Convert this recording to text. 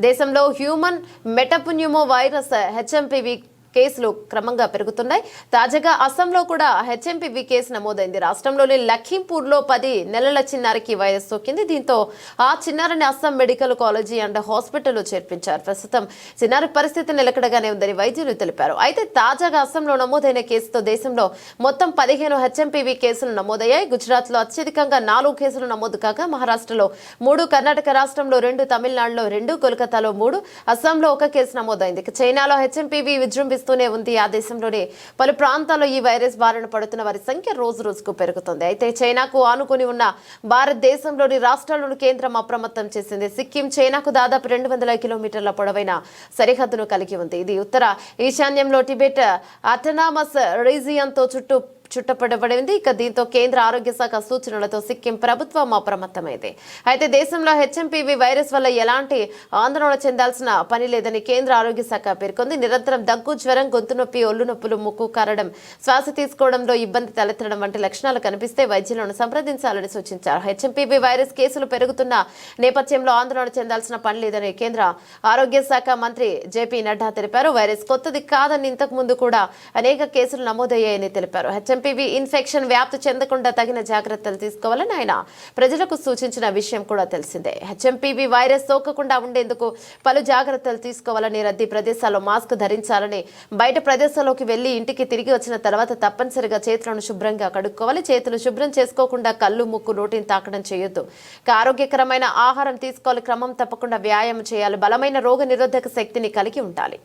దేశంలో human మెటపున్యూమో virus HMPV కేసులు క్రమంగా పెరుగుతున్నాయి. తాజాగా అస్సాంలో కూడా హెచ్ఎంపీవీ కేసు నమోదైంది. రాష్ట్రంలోని లఖీంపూర్లో 10 నెలల చిన్నారికి వైరస్ సోకింది. దీంతో ఆ చిన్నారిని అస్సాం మెడికల్ కాలేజీ అండ్ హాస్పిటల్లో చేర్పించారు. ప్రస్తుతం చిన్నారి పరిస్థితి నిలకడగానే ఉందని వైద్యులు తెలిపారు. అయితే తాజాగా అస్సాంలో నమోదైన కేసుతో దేశంలో మొత్తం 15 హెచ్ఎంపీవీ కేసులు నమోదయ్యాయి. గుజరాత్లో అత్యధికంగా 4 కేసులు నమోదు కాగా మహారాష్ట్రలో 3, కర్ణాటక రాష్ట్రంలో 2, తమిళనాడులో 2, కోల్కతాలో 3, అస్సాంలో 1 కేసు నమోదైంది. చైనాలో హెచ్ఎంపీవీ విజృంభిస్తూనే ఉంది. ఆ దేశంలోని పలు ప్రాంతాల్లో ఈ వైరస్ బారిన పడుతున్న వారి సంఖ్య రోజు రోజుకు పెరుగుతుంది. అయితే చైనాకు ఆనుకుని ఉన్న భారతదేశంలోని రాష్ట్రాలను కేంద్రం అప్రమత్తం చేసింది. సిక్కిం చైనాకు దాదాపు 200 కిలోమీటర్ల పొడవైన సరిహద్దును కలిగి ఉంది. ఇది ఉత్తర ఈశాన్యంలో టిబెట్ అటానమస్ రీజియన్తో చుట్టపడబడింది. ఇక దీంతో కేంద్ర ఆరోగ్య శాఖ సూచనలతో సిక్కిం ప్రభుత్వం అప్రమత్తమైంది. అయితే దేశంలో హెచ్ఎంపీవీ వైరస్ వల్ల ఎలాంటి ఆందోళన చెందాల్సిన పని లేదని కేంద్ర ఆరోగ్య శాఖ పేర్కొంది. నిరంతరం దగ్గు, జ్వరం, గొంతు నొప్పి, ఒళ్ళు నొప్పులు, ముక్కు కారడం, శ్వాస తీసుకోవడంలో ఇబ్బంది తలెత్తడం వంటి లక్షణాలు కనిపిస్తే వైద్యులను సంప్రదించాలని సూచించారు. హెచ్ఎంపీవీ వైరస్ కేసులు పెరుగుతున్న నేపథ్యంలో ఆందోళన చెందాల్సిన పని లేదని కేంద్ర ఆరోగ్య శాఖ మంత్రి జేపీ నడ్డా తెలిపారు. వైరస్ కొత్తది కాదని ఇంతకు ముందు కూడా అనేక కేసులు నమోదయ్యాయని తెలిపారు. హెచ్ఎంపీవీ ఇన్ఫెక్షన్ వ్యాప్తి చెందకుండా తగిన జాగ్రత్తలు తీసుకోవాలని ఆయన ప్రజలకు సూచించిన విషయం కూడా తెలిసిందే. హెచ్ఎంపీవీ వైరస్ సోకకుండా ఉండేందుకు పలు జాగ్రత్తలు తీసుకోవాలని, రద్దీ ప్రదేశాల్లో మాస్క్ ధరించాలని, బయట ప్రదేశాల్లోకి వెళ్లి ఇంటికి తిరిగి వచ్చిన తర్వాత తప్పనిసరిగా చేతులను శుభ్రంగా కడుక్కోవాలి. చేతులు శుభ్రం చేసుకోకుండా కళ్ళు, ముక్కు, నోటిని తాకడం చేయొద్దు. ఆరోగ్యకరమైన ఆహారం తీసుకోవాలి. క్రమం తప్పకుండా వ్యాయామం చేయాలి. బలమైన రోగ నిరోధక శక్తిని కలిగి ఉండాలి.